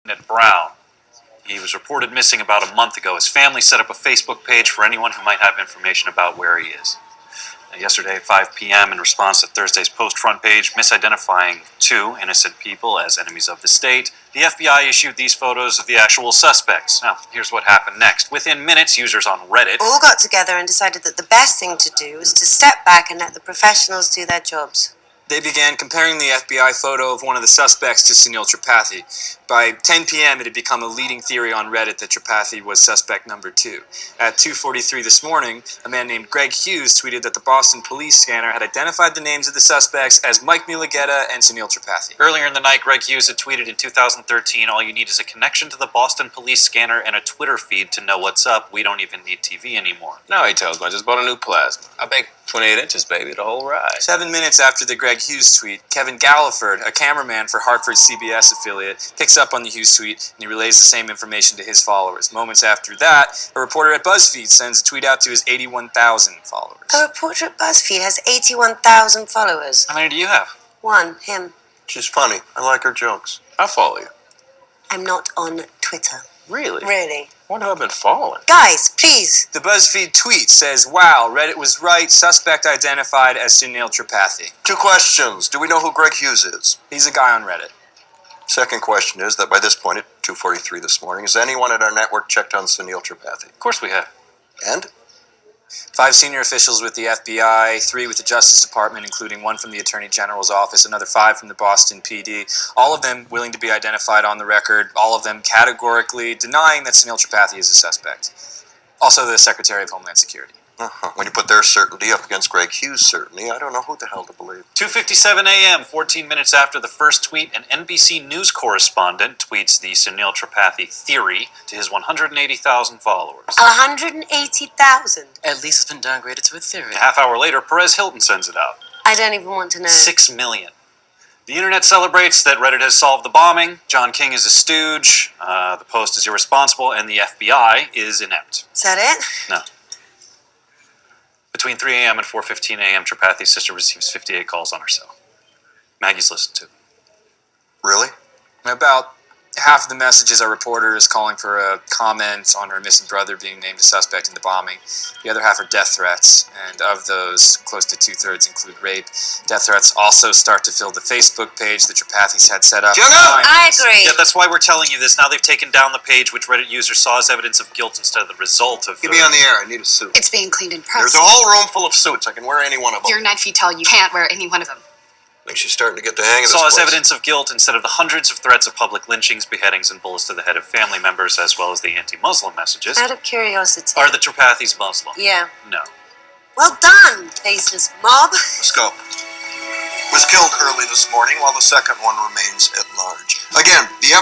at Brown. He was reported missing about a month ago. His family set up a Facebook page for anyone who might have information about where he is. Yesterday at 5 p.m., in response to Thursday's Post front page misidentifying two innocent people as enemies of the state, the FBI issued these photos of the actual suspects. Now, here's what happened next. Within minutes, users on Reddit all got together and decided that the best thing to do was to step back and let the professionals do their jobs. They began comparing the FBI photo of one of the suspects to Sunil Tripathi. By 10 p.m., it had become a leading theory on Reddit that Tripathi was suspect number 2. At 2:43 this morning, a man named Greg Hughes tweeted that the Boston police scanner had identified the names of the suspects as Mike Mulugeta and Sunil Tripathi. Earlier in the night, Greg Hughes had tweeted in 2013, "All you need is a connection to the Boston police scanner and a Twitter feed to know what's up. We don't even need TV anymore." Now he tells me I just bought a new plasma. I bake 28 inches, baby, the whole ride. 7 minutes after the Greg Hughes tweet, Kevin Galliford, a cameraman for Hartford's CBS affiliate, picks up on the Hughes tweet and he relays the same information to his followers. Moments after that, a reporter at BuzzFeed sends a tweet out to his 81,000 followers. A reporter at BuzzFeed has 81,000 followers. How many do you have? One, him. She's funny. I like her jokes. I follow you. I'm not on Twitter. Really? Really? What have I been following? Guys, please. The BuzzFeed tweet says, "Wow, Reddit was right. Suspect identified as Sunil Tripathi." 2 questions. Do we know who Greg Hughes is? He's a guy on Reddit. Second question is that by this point at 2:43 this morning, has anyone at our network checked on Sunil Tripathi? Of course we have. And? 5 senior officials with the FBI, 3 with the Justice Department, including 1 from the Attorney General's office, another 5 from the Boston PD, all of them willing to be identified on the record, all of them categorically denying that Sunil Tripathi is a suspect. Also the Secretary of Homeland Security. When you put their certainty up against Greg Hughes' certainty, I don't know who the hell to believe. 2:57 a.m., 14 minutes after the first tweet, an NBC News correspondent tweets the Sunil Tripathi theory to his 180,000 followers. 180,000? At least it's been downgraded to a theory. A half hour later, Perez Hilton sends it out. I don't even want to know. 6 million. The internet celebrates that Reddit has solved the bombing, John King is a stooge, the Post is irresponsible, and the FBI is inept. Is that it? No. Between 3 a.m. and 4:15 a.m., Tripathi's sister receives 58 calls on her cell. Maggie's listened to. Really? About half of the messages are reporters calling for a comment on her missing brother being named a suspect in the bombing. The other half are death threats, and of those, close to 2/3 include rape. Death threats also start to fill the Facebook page that Tripathis had set up. I agree. Yeah, that's why we're telling you this. Now they've taken down the page which Reddit users saw as evidence of guilt instead of the result of... Get me on the air. I need a suit. It's being cleaned and pressed. There's a whole room full of suits. I can wear any one of them. You're 9 feet tall. You can't wear any one of them. I think she's starting to get the hang of this saw as place. evidence of guilt instead of the hundreds of threats of public lynchings, beheadings, and bullets to the head of family members, as well as the anti-Muslim messages. Out of curiosity. Are the Tripathis Muslim? Yeah. No. Well done, faceless mob. Let's go. Was killed early this morning, while the second one remains at large. Again, the